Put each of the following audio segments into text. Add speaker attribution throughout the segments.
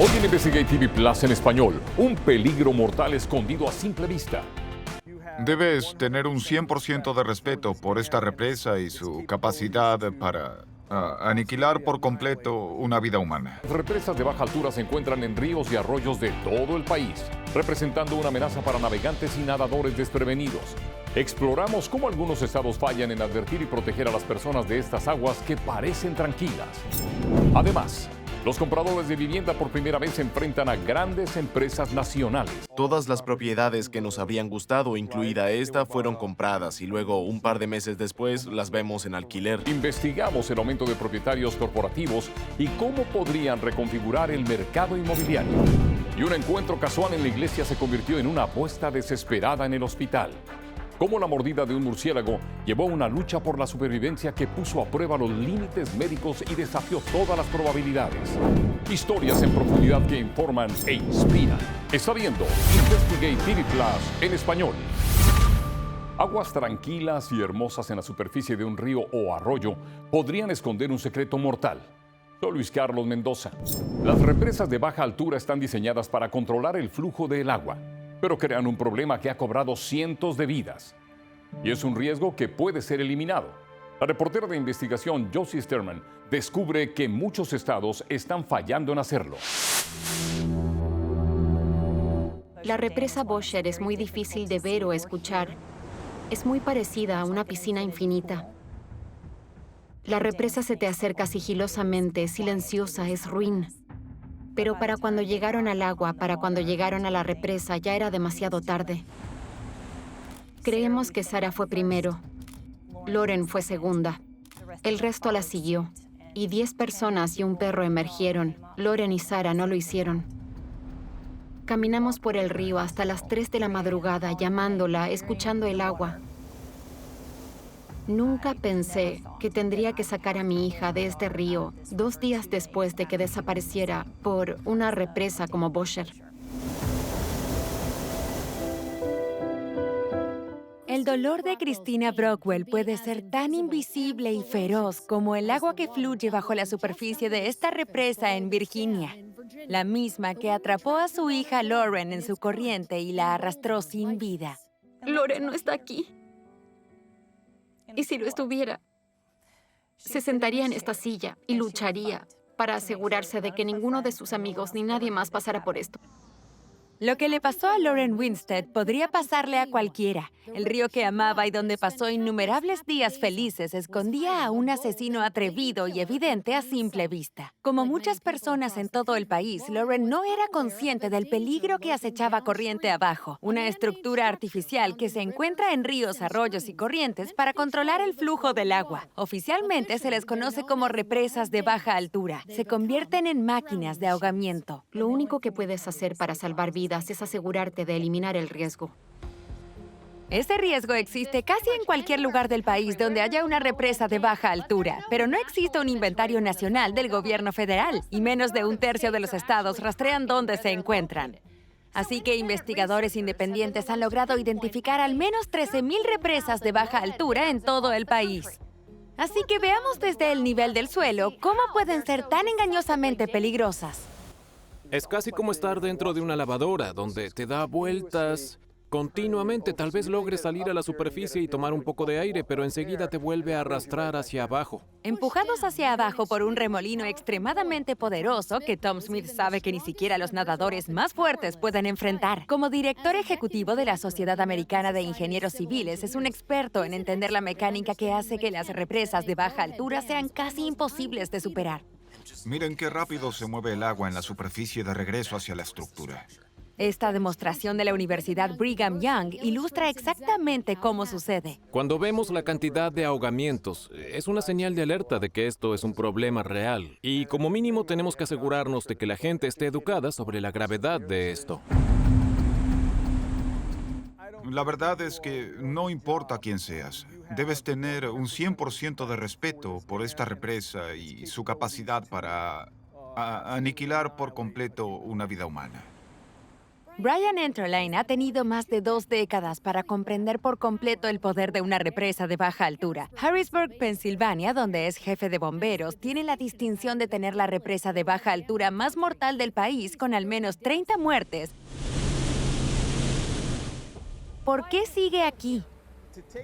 Speaker 1: Hoy en Investigate TV Plus en español, un peligro mortal escondido a simple vista.
Speaker 2: Debes tener un 100% de respeto por esta represa y su capacidad para aniquilar por completo una vida humana.
Speaker 1: Las represas de baja altura se encuentran en ríos y arroyos de todo el país, representando una amenaza para navegantes y nadadores desprevenidos. Exploramos cómo algunos estados fallan en advertir y proteger a las personas de estas aguas que parecen tranquilas. Además, los compradores de vivienda por primera vez se enfrentan a grandes empresas nacionales.
Speaker 3: Todas las propiedades que nos habrían gustado, incluida esta, fueron compradas y luego, un par de meses después, las vemos en alquiler.
Speaker 1: Investigamos el aumento de propietarios corporativos y cómo podrían reconfigurar el mercado inmobiliario. Y un encuentro casual en la iglesia se convirtió en una apuesta desesperada en el hospital. Cómo la mordida de un murciélago llevó a una lucha por la supervivencia que puso a prueba los límites médicos y desafió todas las probabilidades. Historias en profundidad que informan e inspiran. Está viendo Investigate TV Plus en español. Aguas tranquilas y hermosas en la superficie de un río o arroyo podrían esconder un secreto mortal. Soy Luis Carlos Mendoza. Las represas de baja altura están diseñadas para controlar el flujo del agua, pero crean un problema que ha cobrado cientos de vidas. Y es un riesgo que puede ser eliminado. La reportera de investigación Josie Sterman descubre que muchos estados están fallando en hacerlo.
Speaker 4: La represa Bossier es muy difícil de ver o escuchar. Es muy parecida a una piscina infinita. La represa se te acerca sigilosamente, silenciosa, es ruin. Pero para cuando llegaron al agua, para cuando llegaron a la represa, ya era demasiado tarde. Creemos que Sarah fue primero. Lauren fue segunda. El resto la siguió. Y 10 personas y un perro emergieron. Lauren y Sarah no lo hicieron. Caminamos por el río hasta las 3 de la madrugada, llamándola, escuchando el agua. Nunca pensé que tendría que sacar a mi hija de este río 2 días después de que desapareciera por una represa como Bossier.
Speaker 5: El dolor de Christina Brockwell puede ser tan invisible y feroz como el agua que fluye bajo la superficie de esta represa en Virginia, la misma que atrapó a su hija Lauren en su corriente y la arrastró sin vida.
Speaker 4: Lauren no está aquí. Y si lo estuviera, se sentaría en esta silla y lucharía para asegurarse de que ninguno de sus amigos ni nadie más pasara por esto.
Speaker 5: Lo que le pasó a Lauren Winstead podría pasarle a cualquiera. El río que amaba y donde pasó innumerables días felices escondía a un asesino atrevido y evidente a simple vista. Como muchas personas en todo el país, Lauren no era consciente del peligro que acechaba corriente abajo, una estructura artificial que se encuentra en ríos, arroyos y corrientes para controlar el flujo del agua. Oficialmente se les conoce como represas de baja altura. Se convierten en máquinas de ahogamiento.
Speaker 4: Lo único que puedes hacer para salvar vidas es asegurarte de eliminar el riesgo.
Speaker 5: Ese riesgo existe casi en cualquier lugar del país donde haya una represa de baja altura, pero no existe un inventario nacional del gobierno federal, y menos de 1/3 de los estados rastrean dónde se encuentran. Así que investigadores independientes han logrado identificar al menos 13,000 represas de baja altura en todo el país. Así que veamos desde el nivel del suelo cómo pueden ser tan engañosamente peligrosas.
Speaker 6: Es casi como estar dentro de una lavadora, donde te da vueltas continuamente. Tal vez logres salir a la superficie y tomar un poco de aire, pero enseguida te vuelve a arrastrar hacia abajo.
Speaker 5: Empujados hacia abajo por un remolino extremadamente poderoso que Tom Smith sabe que ni siquiera los nadadores más fuertes pueden enfrentar. Como director ejecutivo de la Sociedad Americana de Ingenieros Civiles, es un experto en entender la mecánica que hace que las represas de baja altura sean casi imposibles de superar.
Speaker 2: Miren qué rápido se mueve el agua en la superficie de regreso hacia la estructura.
Speaker 5: Esta demostración de la Universidad Brigham Young ilustra exactamente cómo sucede.
Speaker 6: Cuando vemos la cantidad de ahogamientos, es una señal de alerta de que esto es un problema real. Y como mínimo tenemos que asegurarnos de que la gente esté educada sobre la gravedad de esto.
Speaker 2: La verdad es que no importa quién seas, debes tener un 100% de respeto por esta represa y su capacidad para aniquilar por completo una vida humana.
Speaker 5: Brian Enterline ha tenido más de 2 décadas para comprender por completo el poder de una represa de baja altura. Harrisburg, Pensilvania, donde es jefe de bomberos, tiene la distinción de tener la represa de baja altura más mortal del país, con al menos 30 muertes. ¿Por qué sigue aquí?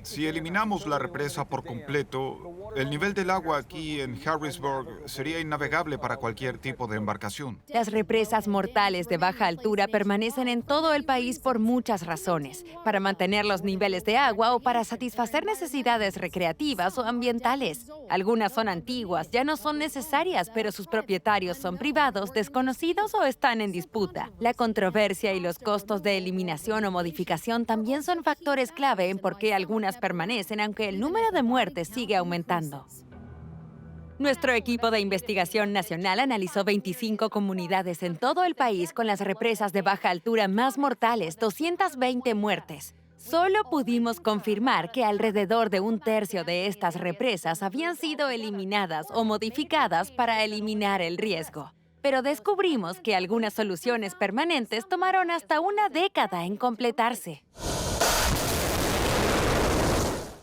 Speaker 2: Si eliminamos la represa por completo, el nivel del agua aquí en Harrisburg sería innavegable para cualquier tipo de embarcación.
Speaker 5: Las represas mortales de baja altura permanecen en todo el país por muchas razones, para mantener los niveles de agua o para satisfacer necesidades recreativas o ambientales. Algunas son antiguas, ya no son necesarias, pero sus propietarios son privados, desconocidos o están en disputa. La controversia y los costos de eliminación o modificación también son factores clave en por qué algunas permanecen, aunque el número de muertes sigue aumentando. Nuestro equipo de investigación nacional analizó 25 comunidades en todo el país con las represas de baja altura más mortales, 220 muertes. Solo pudimos confirmar que alrededor de 1/3 de estas represas habían sido eliminadas o modificadas para eliminar el riesgo. Pero descubrimos que algunas soluciones permanentes tomaron hasta 1 década en completarse.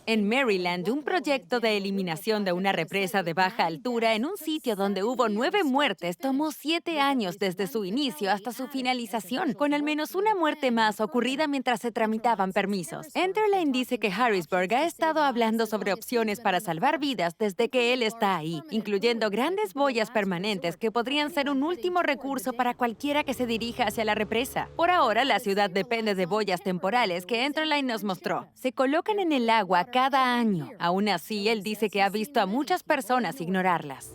Speaker 5: En Maryland, un proyecto de eliminación de una represa de baja altura en un sitio donde hubo 9 muertes tomó 7 años desde su inicio hasta su finalización, con al menos una muerte más ocurrida mientras se tramitaban permisos. Enterline dice que Harrisburg ha estado hablando sobre opciones para salvar vidas desde que él está ahí, incluyendo grandes boyas permanentes que podrían ser un último recurso para cualquiera que se dirija hacia la represa. Por ahora, la ciudad depende de boyas temporales que Enterline nos mostró. Se colocan en el agua cada año. Aún así, él dice que ha visto a muchas personas ignorarlas.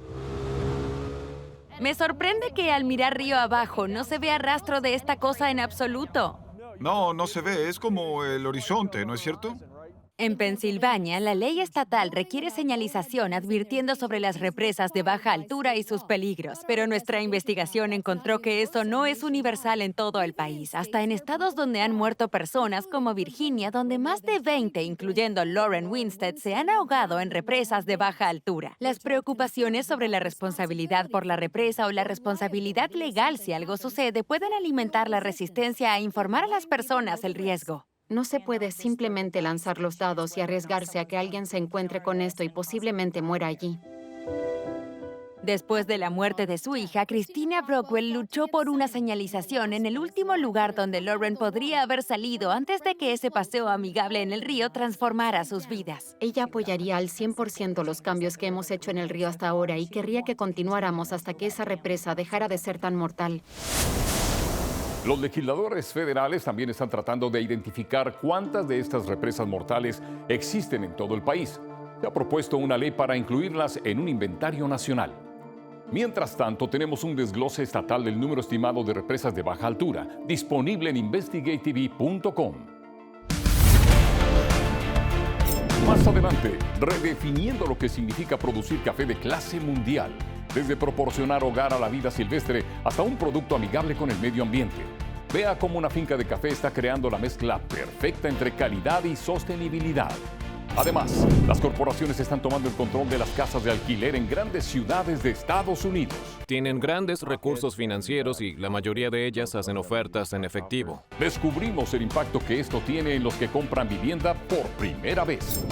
Speaker 5: Me sorprende que al mirar río abajo no se vea rastro de esta cosa en absoluto.
Speaker 2: No, no se ve. Es como el horizonte, ¿no es cierto?
Speaker 5: En Pensilvania, la ley estatal requiere señalización advirtiendo sobre las represas de baja altura y sus peligros. Pero nuestra investigación encontró que eso no es universal en todo el país, hasta en estados donde han muerto personas como Virginia, donde más de 20, incluyendo Lauren Winstead, se han ahogado en represas de baja altura. Las preocupaciones sobre la responsabilidad por la represa o la responsabilidad legal si algo sucede pueden alimentar la resistencia a informar a las personas el riesgo.
Speaker 4: No se puede simplemente lanzar los dados y arriesgarse a que alguien se encuentre con esto y posiblemente muera allí.
Speaker 5: Después de la muerte de su hija, Christina Brockwell luchó por una señalización en el último lugar donde Lauren podría haber salido antes de que ese paseo amigable en el río transformara sus vidas.
Speaker 4: Ella apoyaría al 100% los cambios que hemos hecho en el río hasta ahora y querría que continuáramos hasta que esa represa dejara de ser tan mortal.
Speaker 1: Los legisladores federales también están tratando de identificar cuántas de estas represas mortales existen en todo el país. Se ha propuesto una ley para incluirlas en un inventario nacional. Mientras tanto, tenemos un desglose estatal del número estimado de represas de baja altura, disponible en investigatetv.com. Más adelante, redefiniendo lo que significa producir café de clase mundial. Desde proporcionar hogar a la vida silvestre hasta un producto amigable con el medio ambiente. Vea cómo una finca de café está creando la mezcla perfecta entre calidad y sostenibilidad. Además, las corporaciones están tomando el control de las casas de alquiler en grandes ciudades de Estados Unidos.
Speaker 6: Tienen grandes recursos financieros y la mayoría de ellas hacen ofertas en efectivo.
Speaker 1: Descubrimos el impacto que esto tiene en los que compran vivienda por primera vez.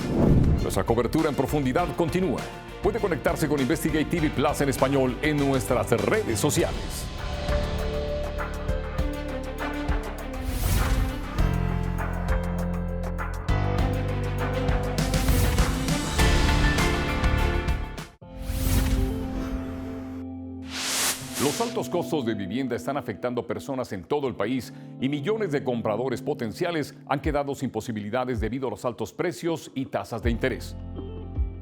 Speaker 1: Nuestra cobertura en profundidad continúa. Puede conectarse con Investigate TV Plus en español en nuestras redes sociales. Los altos costos de vivienda están afectando a personas en todo el país y millones de compradores potenciales han quedado sin posibilidades debido a los altos precios y tasas de interés.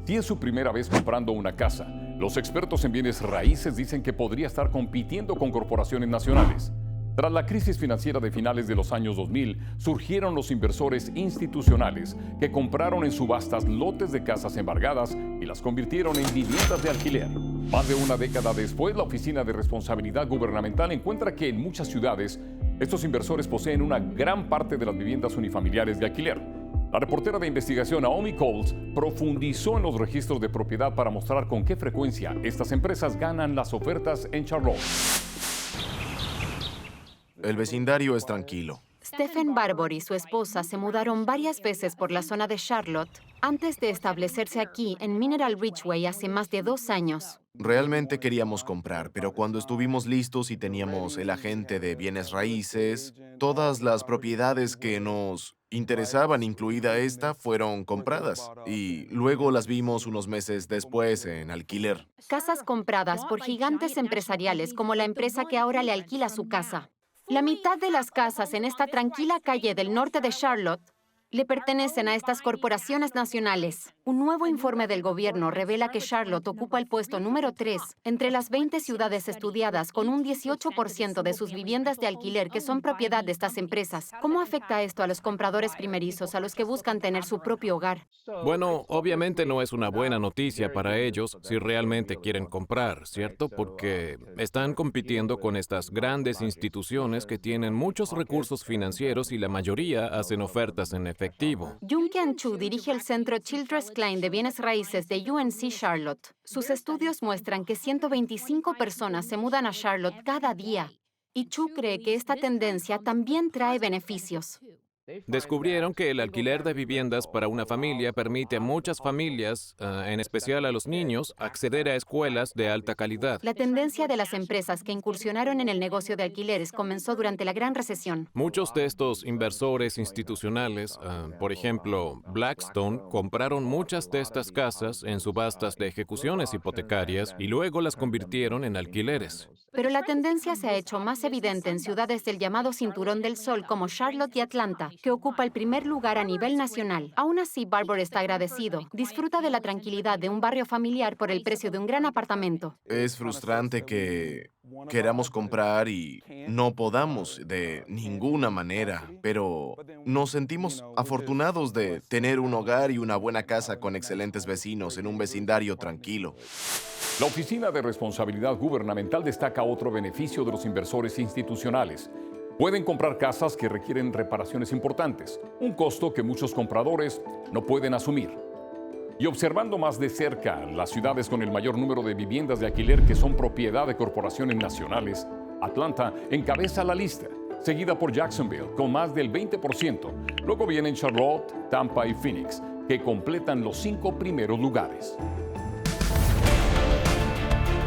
Speaker 1: Si es su primera vez comprando una casa, los expertos en bienes raíces dicen que podría estar compitiendo con corporaciones nacionales. Tras la crisis financiera de finales de los años 2000, surgieron los inversores institucionales que compraron en subastas lotes de casas embargadas y las convirtieron en viviendas de alquiler. Más de una década después, la Oficina de Responsabilidad Gubernamental encuentra que en muchas ciudades, estos inversores poseen una gran parte de las viviendas unifamiliares de alquiler. La reportera de investigación Naomi Coles profundizó en los registros de propiedad para mostrar con qué frecuencia estas empresas ganan las ofertas en Charlotte.
Speaker 3: El vecindario es tranquilo.
Speaker 4: Stephen Barbour y su esposa se mudaron varias veces por la zona de Charlotte antes de establecerse aquí en Mineral Ridgeway hace más de 2 años.
Speaker 3: Realmente queríamos comprar, pero cuando estuvimos listos y teníamos el agente de bienes raíces, todas las propiedades que nos interesaban, incluida esta, fueron compradas. Y luego las vimos unos meses después en alquiler.
Speaker 4: Casas compradas por gigantes empresariales como la empresa que ahora le alquila su casa. La mitad de las casas en esta tranquila calle del norte de Charlotte le pertenecen a estas corporaciones nacionales. Un nuevo informe del gobierno revela que Charlotte ocupa el puesto número 3 entre las 20 ciudades estudiadas, con un 18% de sus viviendas de alquiler que son propiedad de estas empresas. ¿Cómo afecta esto a los compradores primerizos, a los que buscan tener su propio hogar?
Speaker 6: Bueno, obviamente no es una buena noticia para ellos si realmente quieren comprar, ¿cierto? Porque están compitiendo con estas grandes instituciones que tienen muchos recursos financieros y la mayoría hacen ofertas en efectivo.
Speaker 4: Jung-Kian Chu dirige el centro Childress Klein de bienes raíces de UNC Charlotte. Sus estudios muestran que 125 personas se mudan a Charlotte cada día. Y Chu cree que esta tendencia también trae beneficios.
Speaker 6: Descubrieron que el alquiler de viviendas para una familia permite a muchas familias, en especial a los niños, acceder a escuelas de alta calidad.
Speaker 4: La tendencia de las empresas que incursionaron en el negocio de alquileres comenzó durante la Gran Recesión.
Speaker 6: Muchos de estos inversores institucionales, por ejemplo, Blackstone, compraron muchas de estas casas en subastas de ejecuciones hipotecarias y luego las convirtieron en alquileres.
Speaker 4: Pero la tendencia se ha hecho más evidente en ciudades del llamado Cinturón del Sol como Charlotte y Atlanta, que ocupa el primer lugar a nivel nacional. Aún así, Barbour está agradecido. Disfruta de la tranquilidad de un barrio familiar por el precio de un gran apartamento.
Speaker 3: Es frustrante que queramos comprar y no podamos de ninguna manera, pero nos sentimos afortunados de tener un hogar y una buena casa con excelentes vecinos en un vecindario tranquilo.
Speaker 1: La Oficina de Responsabilidad Gubernamental destaca otro beneficio de los inversores institucionales. Pueden comprar casas que requieren reparaciones importantes, un costo que muchos compradores no pueden asumir. Y observando más de cerca las ciudades con el mayor número de viviendas de alquiler que son propiedad de corporaciones nacionales, Atlanta encabeza la lista, seguida por Jacksonville con más del 20%. Luego vienen Charlotte, Tampa y Phoenix, que completan los 5 primeros lugares.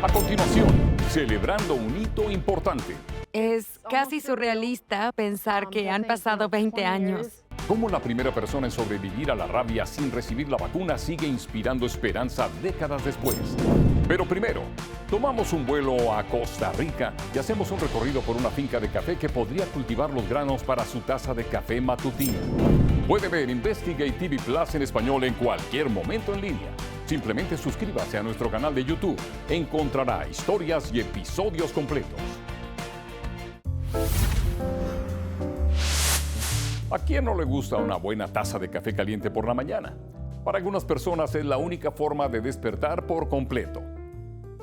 Speaker 1: A continuación, celebrando un hito importante.
Speaker 5: Es casi surrealista pensar que han pasado 20 años.
Speaker 1: Cómo la primera persona en sobrevivir a la rabia sin recibir la vacuna sigue inspirando esperanza décadas después. Pero primero, tomamos un vuelo a Costa Rica y hacemos un recorrido por una finca de café que podría cultivar los granos para su taza de café matutina. Puede ver Investigate TV Plus en español en cualquier momento en línea. Simplemente suscríbase a nuestro canal de YouTube. Encontrará historias y episodios completos. ¿A quién no le gusta una buena taza de café caliente por la mañana? Para algunas personas es la única forma de despertar por completo.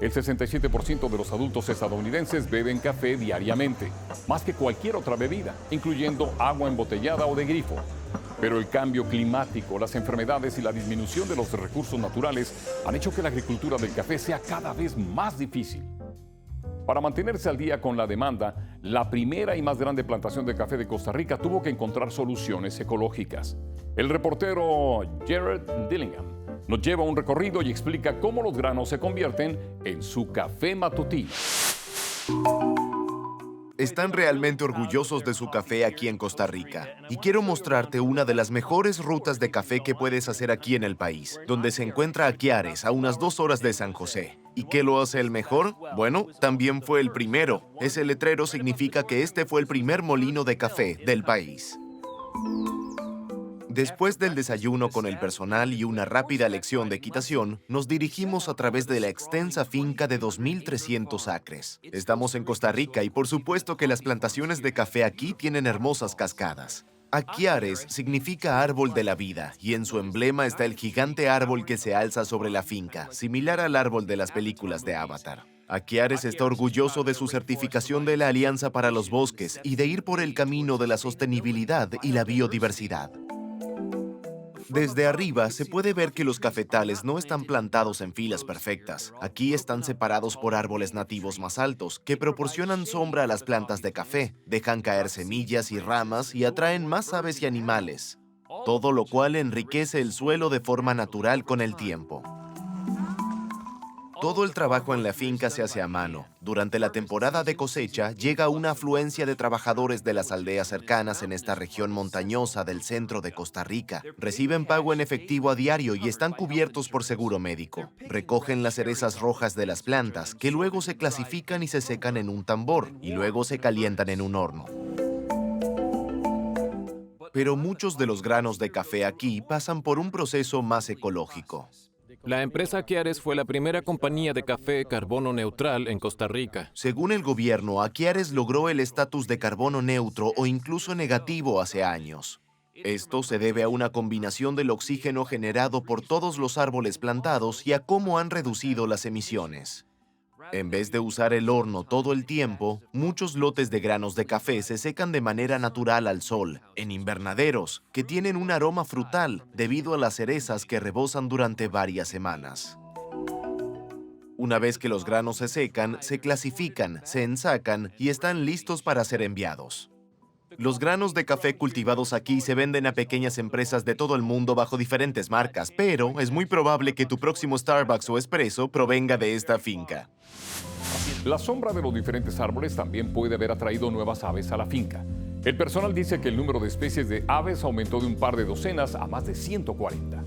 Speaker 1: El 67% de los adultos estadounidenses beben café diariamente, más que cualquier otra bebida, incluyendo agua embotellada o de grifo. Pero el cambio climático, las enfermedades y la disminución de los recursos naturales han hecho que la agricultura del café sea cada vez más difícil. Para mantenerse al día con la demanda, la primera y más grande plantación de café de Costa Rica tuvo que encontrar soluciones ecológicas. El reportero Jared Dillingham nos lleva a un recorrido y explica cómo los granos se convierten en su café matutino.
Speaker 3: Están realmente orgullosos de su café aquí en Costa Rica. Y quiero mostrarte una de las mejores rutas de café que puedes hacer aquí en el país, donde se encuentra Aquiares, a unas 2 horas de San José. ¿Y qué lo hace el mejor? Bueno, también fue el primero. Ese letrero significa que este fue el primer molino de café del país. Después del desayuno con el personal y una rápida lección de equitación, nos dirigimos a través de la extensa finca de 2.300 acres. Estamos en Costa Rica y por supuesto que las plantaciones de café aquí tienen hermosas cascadas. Aquiares significa árbol de la vida y en su emblema está el gigante árbol que se alza sobre la finca, similar al árbol de las películas de Avatar. Aquiares está orgulloso de su certificación de la Alianza para los Bosques y de ir por el camino de la sostenibilidad y la biodiversidad. Desde arriba se puede ver que los cafetales no están plantados en filas perfectas. Aquí están separados por árboles nativos más altos, que proporcionan sombra a las plantas de café, dejan caer semillas y ramas y atraen más aves y animales. Todo lo cual enriquece el suelo de forma natural con el tiempo. Todo el trabajo en la finca se hace a mano. Durante la temporada de cosecha, llega una afluencia de trabajadores de las aldeas cercanas en esta región montañosa del centro de Costa Rica. Reciben pago en efectivo a diario y están cubiertos por seguro médico. Recogen las cerezas rojas de las plantas, que luego se clasifican y se secan en un tambor, y luego se calientan en un horno. Pero muchos de los granos de café aquí pasan por un proceso más ecológico.
Speaker 6: La empresa Aquiares fue la primera compañía de café carbono neutral en Costa Rica.
Speaker 3: Según el gobierno, Aquiares logró el estatus de carbono neutro o incluso negativo hace años. Esto se debe a una combinación del oxígeno generado por todos los árboles plantados y a cómo han reducido las emisiones. En vez de usar el horno todo el tiempo, muchos lotes de granos de café se secan de manera natural al sol, en invernaderos, que tienen un aroma frutal debido a las cerezas que rebosan durante varias semanas. Una vez que los granos se secan, se clasifican, se ensacan y están listos para ser enviados. Los granos de café cultivados aquí se venden a pequeñas empresas de todo el mundo bajo diferentes marcas, pero es muy probable que tu próximo Starbucks o Espresso provenga de esta finca.
Speaker 1: La sombra de los diferentes árboles también puede haber atraído nuevas aves a la finca. El personal dice que el número de especies de aves aumentó de un par de docenas a más de 140.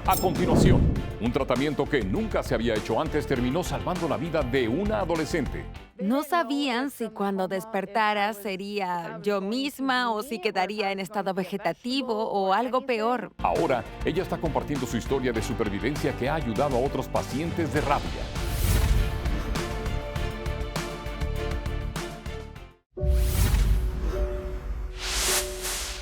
Speaker 1: A continuación, un tratamiento que nunca se había hecho antes terminó salvando la vida de una adolescente.
Speaker 5: No sabían si cuando despertara sería yo misma o si quedaría en estado vegetativo o algo peor.
Speaker 1: Ahora, ella está compartiendo su historia de supervivencia que ha ayudado a otros pacientes de rabia.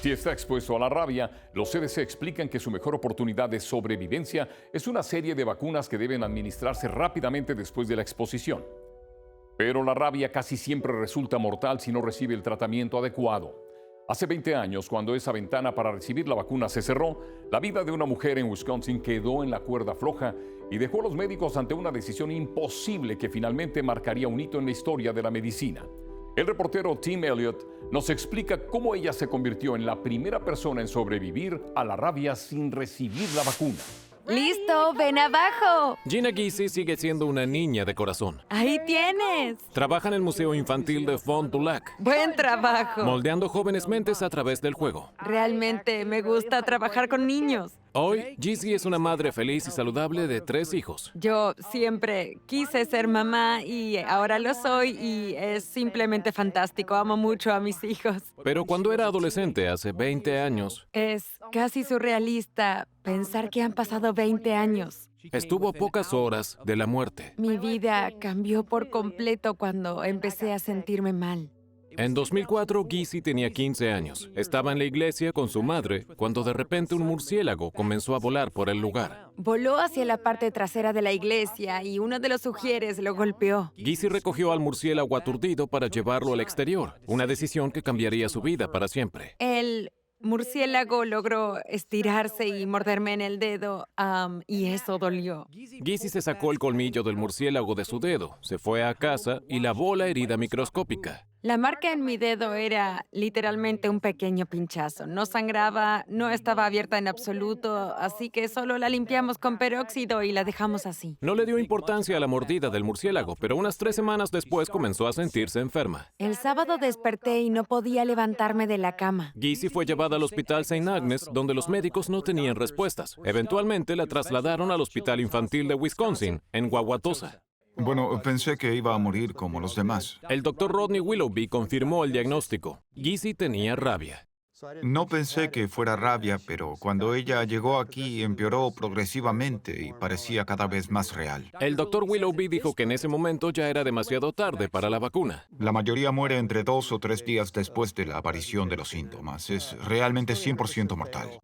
Speaker 1: Si está expuesto a la rabia, los CDC explican que su mejor oportunidad de sobrevivencia es una serie de vacunas que deben administrarse rápidamente después de la exposición. Pero la rabia casi siempre resulta mortal si no recibe el tratamiento adecuado. Hace 20 años, cuando esa ventana para recibir la vacuna se cerró, la vida de una mujer en Wisconsin quedó en la cuerda floja y dejó a los médicos ante una decisión imposible que finalmente marcaría un hito en la historia de la medicina. El reportero Tim Elliott nos explica cómo ella se convirtió en la primera persona en sobrevivir a la rabia sin recibir la vacuna.
Speaker 5: ¡Listo! ¡Ven abajo!
Speaker 6: Gina Ghisi sigue siendo una niña de corazón.
Speaker 5: ¡Ahí tienes!
Speaker 6: Trabaja en el Museo Infantil de Fond du Lac,
Speaker 5: ¡Buen trabajo!
Speaker 6: moldeando jóvenes mentes a través del juego.
Speaker 5: Realmente me gusta trabajar con niños.
Speaker 6: Hoy, Ghisi es una madre feliz y saludable de 3 hijos.
Speaker 5: Yo siempre quise ser mamá y ahora lo soy y es simplemente fantástico. Amo mucho a mis hijos.
Speaker 6: Pero cuando era adolescente, hace 20 años,
Speaker 5: Es casi surrealista pensar que han pasado 20 años.
Speaker 6: estuvo a pocas horas de la muerte.
Speaker 5: Mi vida cambió por completo cuando empecé a sentirme mal.
Speaker 6: En 2004, Ghisi tenía 15 años. Estaba en la iglesia con su madre cuando de repente un murciélago comenzó a volar por el lugar.
Speaker 5: Voló hacia la parte trasera de la iglesia y uno de los sugieres lo golpeó.
Speaker 6: Ghisi recogió al murciélago aturdido para llevarlo al exterior, una decisión que cambiaría su vida para siempre.
Speaker 5: El murciélago logró estirarse y morderme en el dedo, y eso dolió.
Speaker 6: Ghisi se sacó el colmillo del murciélago de su dedo, se fue a casa y lavó la herida microscópica.
Speaker 5: La marca en mi dedo era literalmente un pequeño pinchazo. No sangraba, no estaba abierta en absoluto, así que solo la limpiamos con peróxido y la dejamos así.
Speaker 6: No le dio importancia a la mordida del murciélago, pero unas 3 semanas después comenzó a sentirse enferma.
Speaker 5: El sábado desperté y no podía levantarme de la cama.
Speaker 6: Ghisi fue llevada al Hospital St. Agnes, donde los médicos no tenían respuestas. Eventualmente la trasladaron al Hospital Infantil de Wisconsin, en Wauwatosa.
Speaker 2: Bueno, pensé que iba a morir como los demás.
Speaker 6: El doctor Rodney Willoughby confirmó el diagnóstico. Ghisi tenía rabia.
Speaker 2: No pensé que fuera rabia, pero cuando ella llegó aquí empeoró progresivamente y parecía cada vez más real.
Speaker 6: El doctor Willoughby dijo que en ese momento ya era demasiado tarde para la vacuna.
Speaker 2: La mayoría muere entre 2 o 3 días después de la aparición de los síntomas. Es realmente 100% mortal.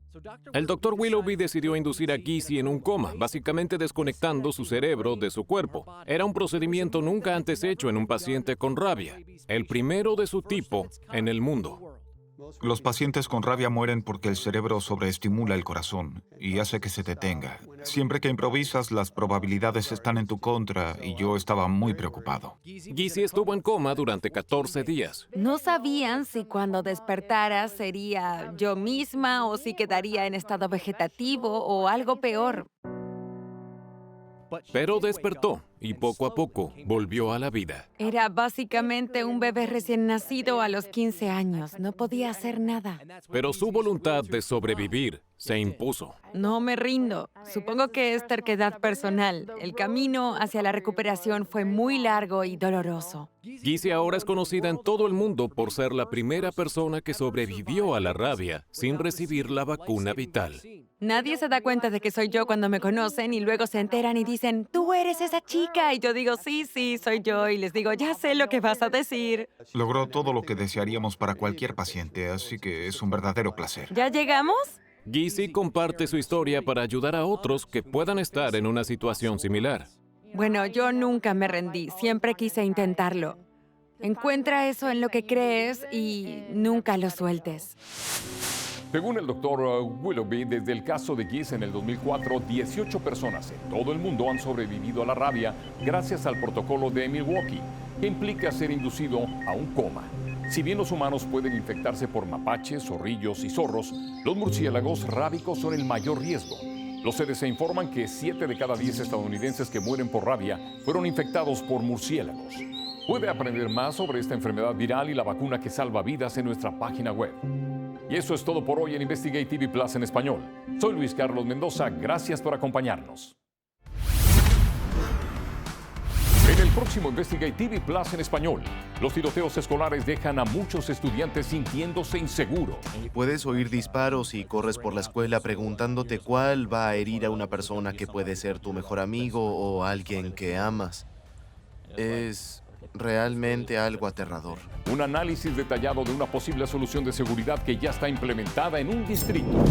Speaker 6: El doctor Willoughby decidió inducir a Ghisi en un coma, básicamente desconectando su cerebro de su cuerpo. Era un procedimiento nunca antes hecho en un paciente con rabia, el primero de su tipo en el mundo.
Speaker 2: Los pacientes con rabia mueren porque el cerebro sobreestimula el corazón y hace que se detenga. Siempre que improvisas, las probabilidades están en tu contra y yo estaba muy preocupado.
Speaker 6: Gizi estuvo en coma durante 14 días.
Speaker 5: No sabían si cuando despertara sería yo misma o si quedaría en estado vegetativo o algo peor.
Speaker 6: Pero despertó y poco a poco volvió a la vida.
Speaker 5: Era básicamente un bebé recién nacido a los 15 años. No podía hacer nada.
Speaker 6: Pero su voluntad de sobrevivir se impuso.
Speaker 5: No me rindo. Supongo que es terquedad personal. El camino hacia la recuperación fue muy largo y doloroso.
Speaker 6: Gizi ahora es conocida en todo el mundo por ser la primera persona que sobrevivió a la rabia sin recibir la vacuna vital.
Speaker 5: Nadie se da cuenta de que soy yo cuando me conocen y luego se enteran y dicen, tú eres esa chica. Y yo digo, sí, soy yo. Y les digo, ya sé lo que vas a decir.
Speaker 2: Logró todo lo que desearíamos para cualquier paciente, así que es un verdadero placer.
Speaker 5: ¿Ya llegamos?
Speaker 6: Gizi comparte su historia para ayudar a otros que puedan estar en una situación similar.
Speaker 5: Bueno, yo nunca me rendí. Siempre quise intentarlo. Encuentra eso en lo que crees y nunca lo sueltes.
Speaker 1: Según el doctor Willoughby, desde el caso de Giz en el 2004, 18 personas en todo el mundo han sobrevivido a la rabia gracias al protocolo de Milwaukee, que implica ser inducido a un coma. Si bien los humanos pueden infectarse por mapaches, zorrillos y zorros, los murciélagos rábicos son el mayor riesgo. Los CDC informan que 7 de cada 10 estadounidenses que mueren por rabia fueron infectados por murciélagos. Puede aprender más sobre esta enfermedad viral y la vacuna que salva vidas en nuestra página web. Y eso es todo por hoy en Investigate TV Plus en español. Soy Luis Carlos Mendoza, gracias por acompañarnos. En el próximo Investigate TV Plus en español, los tiroteos escolares dejan a muchos estudiantes sintiéndose inseguros.
Speaker 3: Puedes oír disparos y corres por la escuela preguntándote cuál va a herir a una persona que puede ser tu mejor amigo o alguien que amas. Es realmente algo aterrador.
Speaker 1: Un análisis detallado de una posible solución de seguridad que ya está implementada en un distrito.